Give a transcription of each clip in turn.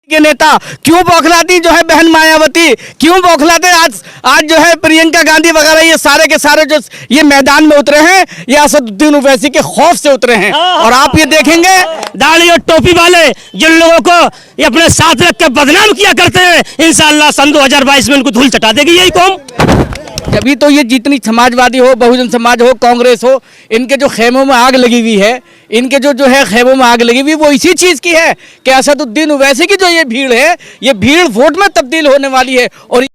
के नेता क्यों बौखलाती जो है बहन मायावती, क्यों बौखलाते आज जो है प्रियंका गांधी वगैरह, ये सारे के सारे जो ये मैदान में उतरे हैं ये असदुद्दीन ओवैसी के खौफ से उतरे हैं। और आप ये देखेंगे दाढ़ी और टोपी वाले जिन लोगों को ये अपने साथ रख के बदनाम किया करते हैं, इंशाअल्लाह सन 2022 में उनको धूल चटा देगी यही कौम। जब तो ये जितनी समाजवादी हो, बहुजन समाज हो, कांग्रेस हो, इनके जो खेमों में आग लगी हुई है, इनके जो है खेमों में आग लगी हुई वो इसी चीज की है कि असदुद्दीन ओवैसी की जो ये भीड़ है, ये भीड़ वोट में तब्दील होने वाली है। और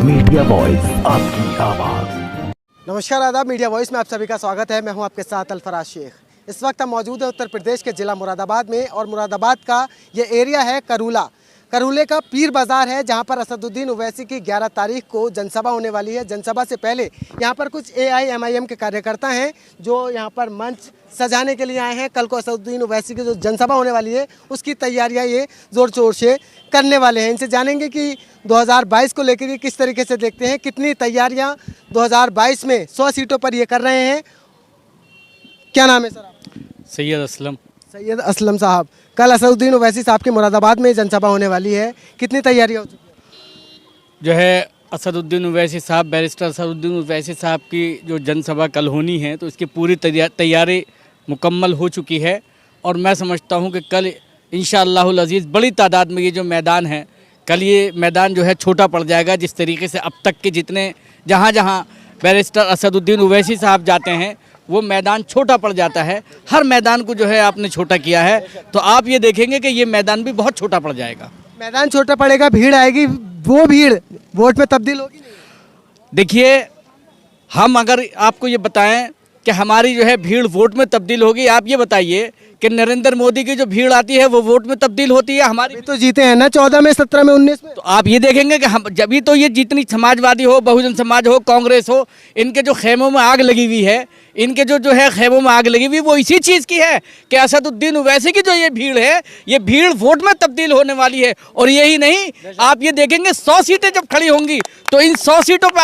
मीडिया वॉइस, आपकी आवाज। नमस्कार, आदाब। मीडिया वॉइस में आप सभी का स्वागत है। मैं हूं आपके साथ अल्फराज शेख। इस वक्त हम मौजूद हैं उत्तर प्रदेश के ज़िला मुरादाबाद में, और मुरादाबाद का ये एरिया है करूला। करूले का पीर बाज़ार है, जहां पर असदुद्दीन ओवैसी की 11 तारीख को जनसभा होने वाली है। जनसभा से पहले यहां पर कुछ AIMIM के कार्यकर्ता हैं जो यहां पर मंच सजाने के लिए आए हैं। कल को असदुद्दीन ओवैसी की जो जनसभा होने वाली है उसकी तैयारियां ये ज़ोर शोर से करने वाले हैं। इनसे जानेंगे कि 2022 को लेकर ये किस तरीके से देखते हैं, कितनी तैयारियाँ 2022 में 100 सीटों पर ये कर रहे हैं। क्या नाम है सर? सैयद असलम। सैयद असलम साहब, कल असदुद्दीन ओवैसी साहब की मुरादाबाद में जनसभा होने वाली है, कितनी तैयारियां हो चुकी हैं? जो है असदुद्दीन ओवैसी साहब, बैरिस्टर असदुद्दीन ओवैसी साहब की जो जनसभा कल होनी है तो इसकी पूरी तैयारी मुकम्मल हो चुकी है। और मैं समझता हूं कि कल इंशाअल्लाहुल अज़ीज़ बड़ी तादाद में ये जो मैदान है, कल ये मैदान जो है छोटा पड़ जाएगा। जिस तरीके से अब तक के जितने जहाँ बैरिस्टर असदुद्दीन ओवैसी साहब जाते हैं वो मैदान छोटा पड़ जाता है। हर मैदान को जो है आपने छोटा किया है, तो आप ये देखेंगे कि ये मैदान भी बहुत छोटा पड़ जाएगा। मैदान छोटा पड़ेगा, भीड़ आएगी, वो भीड़ वोट में तब्दील होगी। देखिए, हम अगर आपको ये बताएं कि हमारी जो है भीड़ वोट में तब्दील होगी, आप ये बताइए कि नरेंद्र मोदी की जो भीड़ आती है वो वोट में तब्दील होती है। हमारी तो जीते हैं ना 14 में, 17 में, 19 में। तो आप ये देखेंगे कि हम जब तो ये जितनी समाजवादी हो, बहुजन समाज हो, कांग्रेस हो, इनके जो खेमों में आग लगी हुई है, इनके जो है खेमों में आग लगी हुई वो इसी चीज़ की है कि असदुद्दीन ओवैसी की जो ये भीड़ है, ये भीड़ वोट में तब्दील होने वाली है। और यही नहीं, आप ये देखेंगे 100 सीटें जब खड़ी होंगी तो इन 100 सीटों पर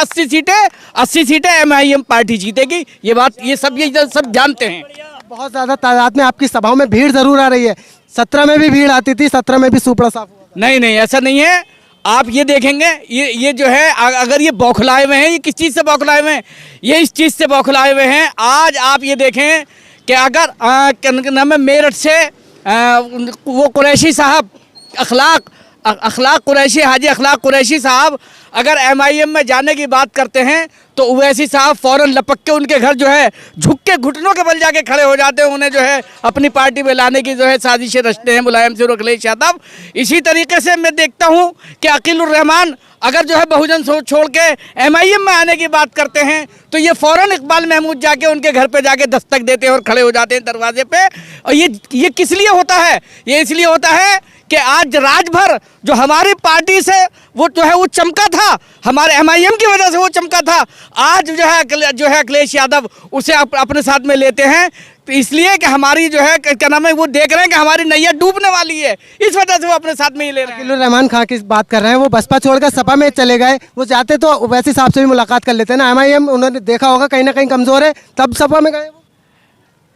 80 सीटें MIM पार्टी जीतेगी। ये बात ये सब जानते हैं। बहुत ज़्यादा तादाद में आपकी सभाओं में भीड़ ज़रूर आ रही है। 17 में भी भीड़ आती थी, 17 में भी सुपड़ा साफ हुआ। नहीं, ऐसा नहीं है। आप ये देखेंगे, ये जो है अगर ये बौखलाए हुए हैं, ये किस चीज़ से बौखलाए हुए हैं? ये इस चीज़ से बौखलाए हुए हैं। आज आप ये देखें कि अगर नाम है मेरठ से वो कुरैशी साहब, अखलाक कुरैशी, हाजी अखलाक कुरैशी साहब अगर MIM में जाने की बात करते हैं तो ओवैसी साहब फ़ौरन लपक के उनके घर जो है झुक के घुटनों के बल जाके खड़े हो जाते हैं। उन्हें जो है अपनी पार्टी में लाने की जो है साजिशें रचते हैं मुलायम सिंह और अखिलेश यादव। इसी तरीके से मैं देखता हूँ कि अकीलुर रहमान अगर जो है बहुजन छोड़ के MIM में आने की बात करते हैं तो ये फ़ौरन इकबाल महमूद जाके उनके घर पे जाके दस्तक देते हैं और खड़े हो जाते हैं दरवाजे पे। और ये किस लिए होता है? ये इसलिए होता है कि आज राजभर जो हमारी पार्टी से वो जो है वो चमका था, हमारे MIM की वजह से वो चमका था, आज जो है अखिलेश यादव उसे अपने साथ में लेते हैं। तो इसलिए कि हमारी जो है क्या नाम है, वो देख रहे हैं कि हमारी नैया डूबने वाली है, इस वजह से वो अपने साथ में ही ले रहे हैं। अकीलुर रहमान खां की बात कर रहे हैं, वो बसपा छोड़कर सपा में चले गए। वो जाते तो ओवैसी साहब से भी मुलाकात कर लेते हैं ना। MIM उन्होंने देखा होगा कहीं ना कहीं कमज़ोर है, तब सपा में गए।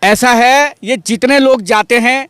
ऐसा है, ये जितने लोग जाते हैं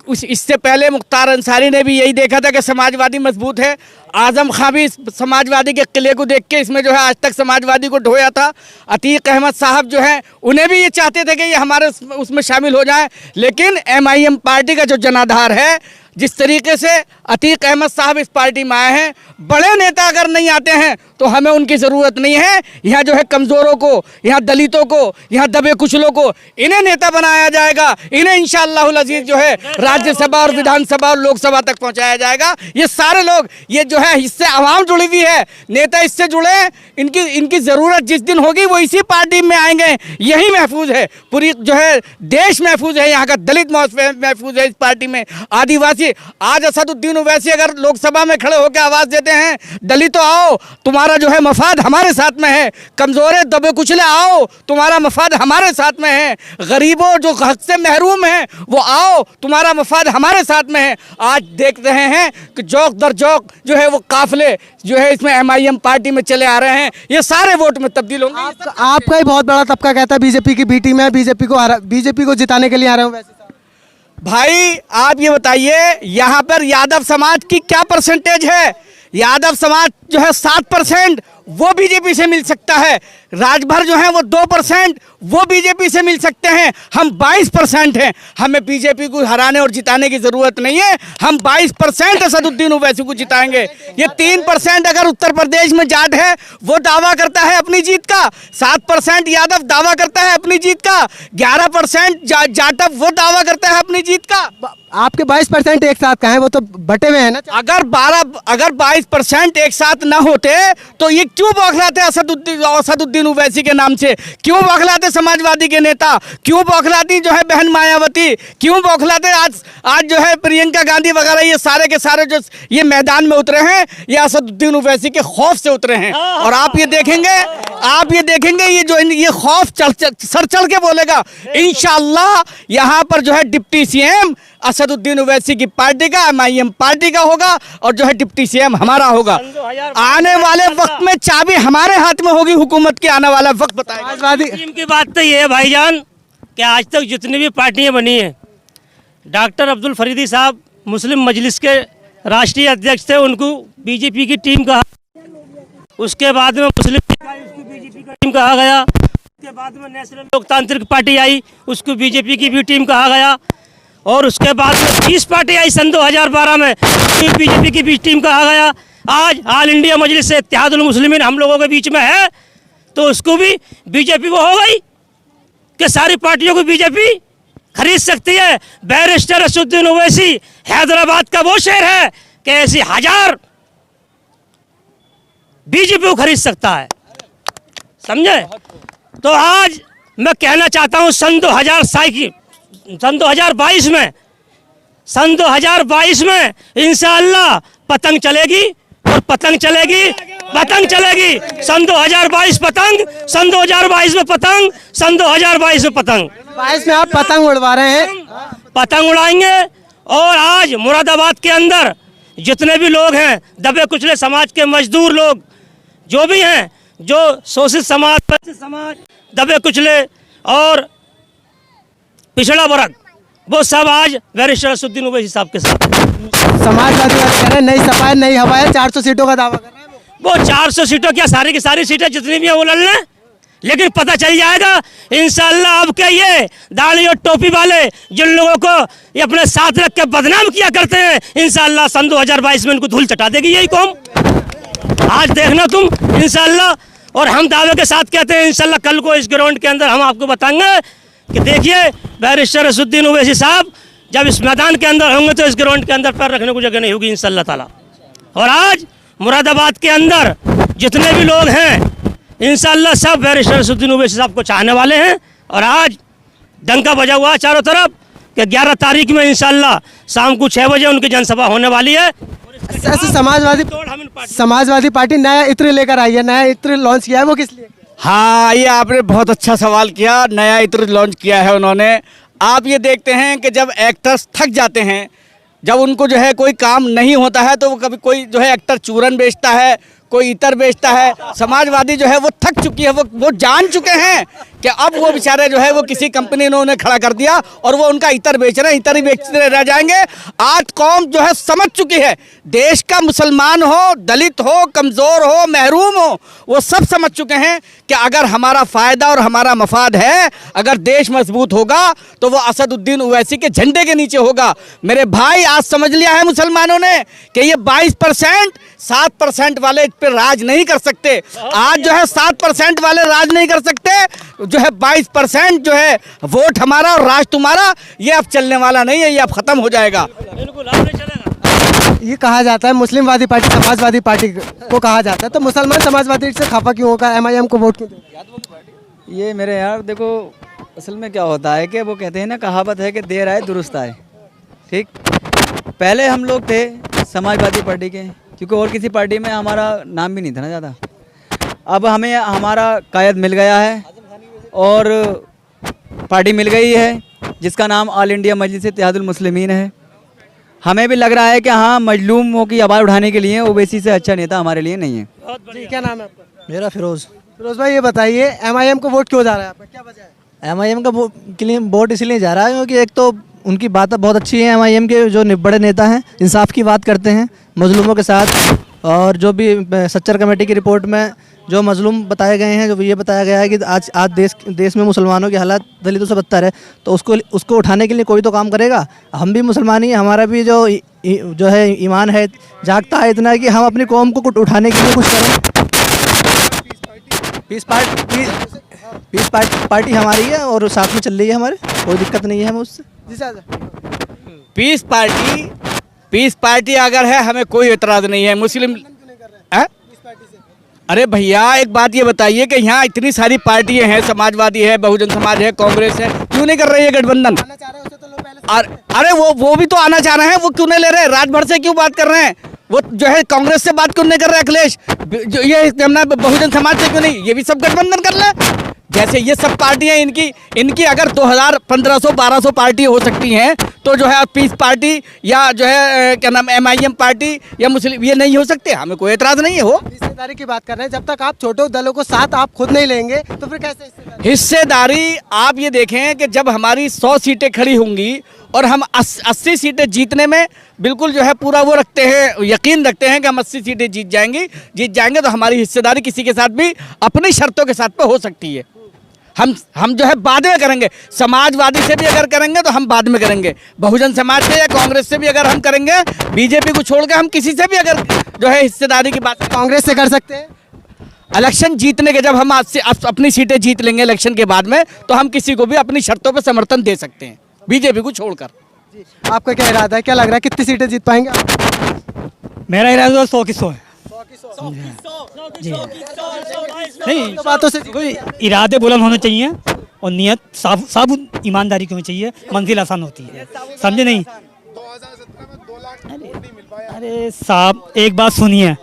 इससे पहले मुख्तार अंसारी ने भी यही देखा था कि समाजवादी मजबूत है। आजम खां भी समाजवादी के किले को देख के इसमें जो है आज तक समाजवादी को ढोया था। अतीक अहमद साहब जो हैं उन्हें भी ये चाहते थे कि ये हमारे उसमें शामिल हो जाए। लेकिन MIM पार्टी का जो जनाधार है, जिस तरीके से अतीक अहमद साहब इस पार्टी में आए हैं, बड़े नेता अगर नहीं आते हैं तो हमें उनकी ज़रूरत नहीं है। यहाँ जो है कमज़ोरों को, यहाँ दलितों को, यहाँ दबे कुचलों को, इन्हें नेता बनाया जाएगा। इन्हें इंशाअल्लाहुल अज़ीज़ जो है राज्यसभा और विधानसभा और लोकसभा तक पहुँचाया जाएगा। ये सारे लोग, ये जो है इससे आवाम जुड़ी हुई है, नेता इससे जुड़े हैं। इनकी ज़रूरत जिस दिन होगी वो इसी पार्टी में आएंगे। यही महफूज है, पूरी जो है देश महफूज है, यहाँ का दलित महफूज है इस पार्टी में, आदिवासी ओवैसी, आज असदुद्दीन ओवैसी अगर लोकसभा में खड़े होकर आवाज देते हैं दलितों आओ तुम्हारा जो है मफाद हमारे साथ में है, कमजोरे दबे कुचले आओ तुम्हारा मफाद हमारे साथ में है, गरीबों जो हक से महरूम हैं वो आओ तुम्हारा मफाद हमारे साथ में है। आज देख रहे हैं कि चौक दर चौक जो है वो काफिले जो है इसमें MIM पार्टी में चले आ रहे हैं, ये सारे वोट में तब्दील होंगे। आपका ही बहुत बड़ा तबका कहता है बीजेपी की बी टीम है, बीजेपी को जिताने के लिए आ रहे हो वैसे साहब। भाई आप ये बताइए यहाँ पर यादव समाज की क्या परसेंटेज है? यादव समाज जो है 7% वो बीजेपी से मिल सकता है, राजभर जो है वो 2% वो बीजेपी से मिल सकते हैं, हम 22% हैं। हमें बीजेपी को हराने और जिताने की जरूरत नहीं है, हम 22% असदुद्दीन ओवैसी को जिताएंगे। ये 3% अगर उत्तर प्रदेश में जाट है वो दावा करता है अपनी जीत का, 7% यादव दावा करता है अपनी जीत का, 11% जाटव वो दावा करता है अपनी जीत का। आपके 22% एक साथ का है, वो तो बटे हुए हैं ना। अगर 22% एक साथ ना होते तो ये क्यों बौखलाते असदुद्दीन ओवैसी के नाम से, क्यों बौखलाते समाजवादी के नेता, क्यों बौखलाती जो है बहन मायावती, क्यों बौखलाते आज जो है प्रियंका गांधी वगैरह, ये सारे के सारे जो ये मैदान में उतरे हैं ये असदुद्दीन ओवैसी के खौफ से उतरे हैं। और आप ये देखेंगे ये जो ये खौफ सर चढ़ के बोलेगा इंशाअल्लाह। यहाँ पर जो है डिप्टी CM असदुद्दीन ओवैसी की पार्टी का, MIM पार्टी का होगा और जो है डिप्टी CM हमारा होगा। आने वाले वक्त में चाबी हमारे हाथ में होगी, हुकूमत के आने वाला वक्त बताएगा। टीम की बात तो ये है भाईजान कि आज तक जितनी भी पार्टियां बनी हैं, डॉक्टर अब्दुल फरीदी साहब मुस्लिम मजलिस के राष्ट्रीय अध्यक्ष थे, उनको बीजेपी की टीम कहा, उसके बाद में मुस्लिम बीजेपी की टीम कहा गया, उसके बाद में नेशनल लोकतांत्रिक पार्टी आई, उसको बीजेपी की भी टीम कहा गया, और उसके बाद में 20 पार्टी आई सन 2012 में, बीजेपी की भी टीम कहा गया। आज ऑल इंडिया मजलिस से इत्तेहादुल मुस्लिमीन हम लोगों के बीच में है, तो उसको भी बीजेपी वो हो गई कि सारी पार्टियों को बीजेपी खरीद सकती है। बैरिस्टर असदुद्दीन ओवैसी हैदराबाद का वो शहर है कि ऐसी 1000 बीजेपी को खरीद सकता है, समझे। तो आज मैं कहना चाहता हूं सन 2022 में इंशाअल्लाह पतंग चलेगी और पतंग चलेगी। सन 2022 पतंग, सन 2022 में पतंग, सन 2022 में पतंग। 22 में आप पतंग उड़वा रहे हैं? पतंग उड़ाएंगे। और आज मुरादाबाद के अंदर जितने भी लोग हैं, दबे कुचले समाज के मजदूर लोग जो भी हैं, जो शोषित समाज, दबे कुचले और पिछड़ा वर्ग, वो सब आज बैरिस्टर असदुद्दीन ओवैसी साहब के साथ। समाजवादी कह रहे हैं नई सपा है, नई हवा है, 400 सीटों का दावा कर रहे हैं वो 400 सीटों क्या, सारी की सारी सीटें जितनी भी हैं वो लड़ लें, लेकिन पता चल जाएगा इंशाअल्लाह। अब क्या ये दाढ़ी और टोपी वाले जिन लोगों को ये अपने साथ रख के बदनाम किया करते हैं, इंशाअल्लाह सन 2022 में इनको धूल चटा देगी यही कौम। आज देखना तुम इंशाअल्लाह। और हम दावे के साथ कहते हैं इंशाअल्लाह कल को इस ग्राउंड के अंदर हम आपको बताएंगे कि देखिए बैरिस्टर असदुद्दीन ओवैसी साहब जब इस मैदान के अंदर होंगे तो इस ग्राउंड के अंदर पैर रखने को जगह नहीं होगी इंशाअल्लाह ताला। और आज मुरादाबाद के अंदर जितने भी लोग हैं इंशाअल्लाह सब बैरिस्टर असदुद्दीन ओवैसी साहब को चाहने वाले हैं। और आज डंका बजा हुआ है चारों तरफ कि 11 तारीख में इंशाअल्लाह शाम को 6 बजे उनकी जनसभा होने वाली है। ऐसे समाजवादी पार्टी नया इत्र लेकर आई है, नया इत्र लॉन्च किया है, वो किस लिए? हाँ, ये आपने बहुत अच्छा सवाल किया। नया इत्र लॉन्च किया है उन्होंने। आप ये देखते हैं कि जब एक्टर्स थक जाते हैं, जब उनको जो है कोई काम नहीं होता है, तो वो कभी कोई जो है एक्टर चूरन बेचता है, कोई इतर बेचता है। समाजवादी जो है वो थक चुकी है, वो जान चुके हैं कि अब वो बेचारे जो है वो किसी कंपनी ने उन्हें खड़ा कर दिया और वो उनका इतर बेच रहे हैं, इतर ही बेचते रह जाएंगे। आज कौम जो है समझ चुकी है, देश का मुसलमान हो, दलित हो, कमज़ोर हो, महरूम हो, वो सब समझ चुके हैं कि अगर हमारा फ़ायदा और हमारा मफाद है, अगर देश मजबूत होगा तो वो असदुद्दीन ओवैसी के झंडे के नीचे होगा। मेरे भाई आज समझ लिया है मुसलमानों ने कि ये 22% 7% वाले पे राज नहीं कर सकते। आज जो है 7% वाले राज नहीं कर सकते, जो है 22% जो है वोट हमारा और राज तुम्हारा, ये अब चलने वाला नहीं है, ये अब खत्म हो जाएगा। ये कहा जाता है मुस्लिमवादी पार्टी समाजवादी पार्टी को कहा जाता है, तो मुसलमान समाजवादी से खफा क्यों होगा, MIM को वोट क्यों दें? ये मेरे यार देखो, असल में क्या होता है कि वो कहते हैं ना, कहावत है कि देर आए दुरुस्त आए। ठीक, पहले हम लोग थे समाजवादी पार्टी के, क्योंकि और किसी पार्टी में हमारा नाम भी नहीं था ना ज़्यादा। अब हमें हमारा कायद मिल गया है और पार्टी मिल गई है जिसका नाम ऑल इंडिया मजलिस इत्तेहादुल मुस्लिमीन है। हमें भी लग रहा है कि हाँ, मजलूमों की आवाज़ उठाने के लिए ओवैसी से अच्छा नेता हमारे लिए नहीं है। जी, क्या नाम है आपका? मेरा फिरोज। फिरोज भाई, ये बताइए MIM को वोट क्यों जा रहा है आपका, क्या वजह है? MIM का के लिए वोट इसलिए जा रहा है क्योंकि एक तो उनकी बातें बहुत अच्छी हैं। MIM के जो बड़े नेता हैं इंसाफ की बात करते हैं मजलूमों के साथ, और जो भी सच्चर कमेटी की रिपोर्ट में जो मजलूम बताए गए हैं, जो ये बताया गया है कि आज देश में मुसलमानों की हालत दलितों से बदतर है, तो उसको उठाने के लिए कोई तो काम करेगा। हम भी मुसलमान ही, हमारा भी जो है ईमान है, जागता है इतना कि हम अपनी कौम को उठाने के लिए कुछ करें। पीस पार्टी हमारी है और साथ में चल रही है हमारे, कोई दिक्कत नहीं है हमें उससे। जी सर, पीस पार्टी अगर है हमें कोई एतराज़ नहीं है। मुस्लिम अरे भैया, एक बात ये बताइए कि यहाँ इतनी सारी पार्टियां हैं, समाजवादी है, बहुजन समाज है, कांग्रेस है, क्यों नहीं कर रही है गठबंधन? अरे वो भी तो आना चाह रहे हैं, वो क्यों नहीं ले रहे? राजभर से क्यों बात कर रहे हैं? वो जो है कांग्रेस से बात क्यों नहीं कर रहे अखिलेश? जो ये अपना बहुजन समाज से क्यों नहीं? ये भी सब गठबंधन कर ले। जैसे ये सब पार्टियां इनकी अगर 1500-1200 पार्टी हो सकती हैं, तो जो है पीस पार्टी या जो है क्या नाम MIM पार्टी या मुस्लिम, ये नहीं हो सकते। हमें कोई एतराज़ नहीं है। हो हिस्सेदारी की बात कर रहे हैं, जब तक आप छोटे दलों को साथ आप खुद नहीं लेंगे तो फिर कैसे हिस्सेदारी? आप ये देखें कि जब हमारी 100 सीटें खड़ी होंगी और हम 80 सीटें जीतने में बिल्कुल जो है पूरा वो रखते हैं, यकीन रखते हैं कि हम 80 सीटें जीत जाएंगे, तो हमारी हिस्सेदारी किसी के साथ भी अपनी शर्तों के साथ पे हो सकती है। हम जो है बाद में करेंगे। समाजवादी से भी अगर करेंगे तो हम बाद में करेंगे, बहुजन समाज से या कांग्रेस से भी अगर हम करेंगे, बीजेपी को छोड़ के हम किसी से भी अगर जो है हिस्सेदारी की बात कांग्रेस से कर सकते हैं। इलेक्शन जीतने के जब हम आज से अपनी सीटें जीत लेंगे इलेक्शन के बाद में, तो हम किसी को भी अपनी शर्तों पर समर्थन दे सकते हैं, बीजेपी को छोड़कर। आपका क्या इरादा है, क्या लग रहा है, कितनी सीटें जीत पाएंगे आप? मेरा इरादा 100 की 100 है। जी नहीं, तो बातों से कोई इरादे बुलंद होने चाहिए और नियत साफ ईमानदारी की होनी चाहिए, मंजिल आसान होती है, समझे नहीं? अरे साहब, एक बात सुनिए,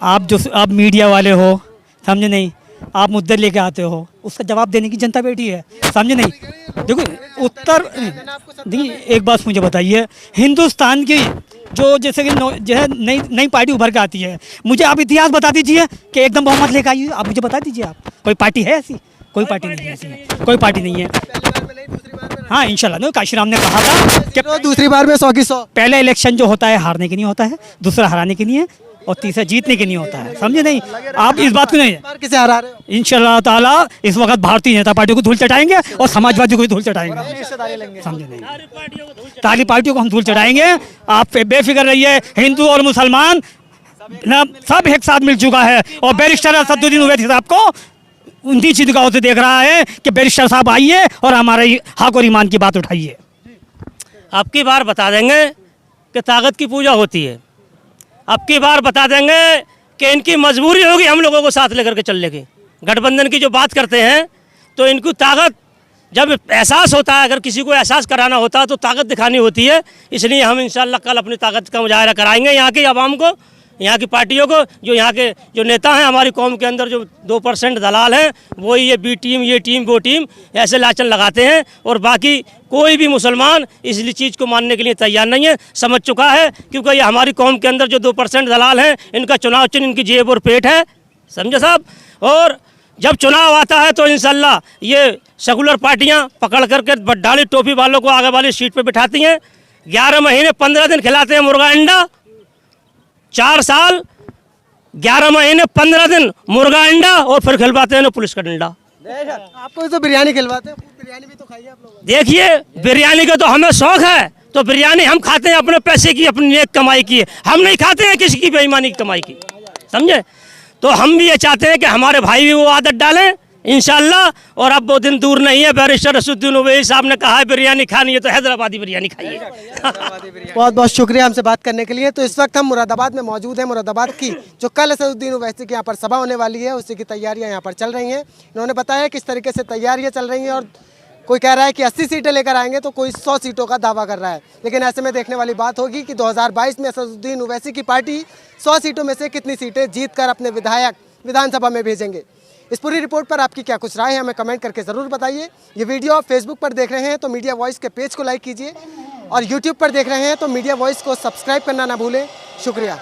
आप मीडिया वाले हो, समझे नहीं? आप मुद्दे लेके आते हो, उसका जवाब देने की जनता बैठी है, समझे नहीं? देखो उत्तर, देखिए एक बात मुझे बताइए, हिंदुस्तान की जो जैसे कि जो है नई पार्टी उभर के आती है, मुझे आप इतिहास बता दीजिए कि एकदम बहुमत लेकर आई, आप मुझे बता दीजिए। आप कोई पार्टी है ऐसी? कोई पार्टी नहीं है ऐसी, कोई पार्टी नहीं है। हाँ इंशाल्लाह, नहीं, काशीराम ने कहा था कि दूसरी बार में 100 की 100। पहले इलेक्शन जो होता है हारने के लिए होता है, दूसरा हराने के लिए और तीसरा जीतने के लिए होता है, समझे नहीं? आप इस बात को नहीं, किसे हरा रहे हो? इंशाल्लाह ताला इस वक्त भारतीय जनता पार्टी को धूल चटाएंगे और समाजवादी को भी धूल चटाएंगे, समझे नहीं? सारी पार्टियों को हम धूल चढ़ाएंगे। आप बेफिक्र रहिए, हिंदू और मुसलमान सब एक साथ मिल चुका है। और बैरिस्टर असदुद्दीन ओवैसी साहब को 29 जगहों से देख रहा है कि बैरिस्टर साहब आइए और हमारे हक और ईमान की बात उठाइए। अब की बार बता देंगे कि ताकत की पूजा होती है। अब की बार बता देंगे कि इनकी मजबूरी होगी हम लोगों को साथ लेकर के चलने की। गठबंधन की जो बात करते हैं, तो इनको ताकत जब एहसास होता है, अगर किसी को एहसास कराना होता है तो ताकत दिखानी होती है। इसलिए हम इंशाल्लाह कल अपनी ताकत का मुजाहरा कराएंगे यहाँ की आवाम को, यहाँ की पार्टियों को। जो यहाँ के जो नेता हैं हमारी कौम के अंदर, जो 2% दलाल हैं, वही ये बी टीम, ये टीम, वो टीम, ऐसे लाचन लगाते हैं। और बाकी कोई भी मुसलमान इस चीज़ को मानने के लिए तैयार नहीं है, समझ चुका है। क्योंकि ये हमारी कौम के अंदर जो 2% दलाल हैं, इनका चुनाव चिन्ह इनकी जेब और पेट है, समझे साहब? और जब चुनाव आता है तो इंशाल्लाह ये सेकुलर पार्टियां पकड़ करके बड्डाली टोपी वालों को आगे वाली सीट पे बिठाती हैं। 11 महीने 15 दिन खिलाते हैं मुर्गा अंडा, 4 साल 11 महीने 15 दिन मुर्गा अंडा, और फिर खिलवाते हैं पुलिस का डंडा। आपको तो बिरयानी खिलवाते हैं, बिरयानी भी तो खाइए आप लोग। देखिए, बिरयानी का तो हमें शौक है, तो बिरयानी हम खाते हैं अपने पैसे की, अपनी नेक कमाई की। हम नहीं खाते हैं किसी की बेईमानी की कमाई की, समझे? तो हम भी ये चाहते हैं कि हमारे भाई भी वो आदत डालें इंशाल्लाह। और अब वो दिन दूर नहीं है, बैरिस्टर असदुद्दीन ओवैसी साहब ने कहा है बिरयानी खानी है तो हैदराबादी बिरयानी खाइए। बहुत बहुत शुक्रिया हमसे बात करने के लिए। तो इस वक्त हम मुरादाबाद में मौजूद हैं। मुरादाबाद की जो कल असदुद्दीन ओवैसी की यहाँ पर सभा होने वाली है, उसी की तैयारियाँ यहाँ पर चल रही हैं। इन्होंने बताया किस तरीके से तैयारियाँ चल रही हैं और कोई कह रहा है कि 80 सीटें लेकर आएंगे तो कोई 100 सीटों का दावा कर रहा है। लेकिन ऐसे में देखने वाली बात होगी कि 2022 में असदुद्दीन ओवैसी की पार्टी 100 सीटों में से कितनी सीटें जीतकर अपने विधायक विधानसभा में भेजेंगे। इस पूरी रिपोर्ट पर आपकी क्या कुछ राय है, हमें कमेंट करके ज़रूर बताइए। ये वीडियो आप फेसबुक पर देख रहे हैं तो मीडिया वॉइस के पेज को लाइक कीजिए और यूट्यूब पर देख रहे हैं तो मीडिया वॉइस को सब्सक्राइब करना ना भूलें। शुक्रिया।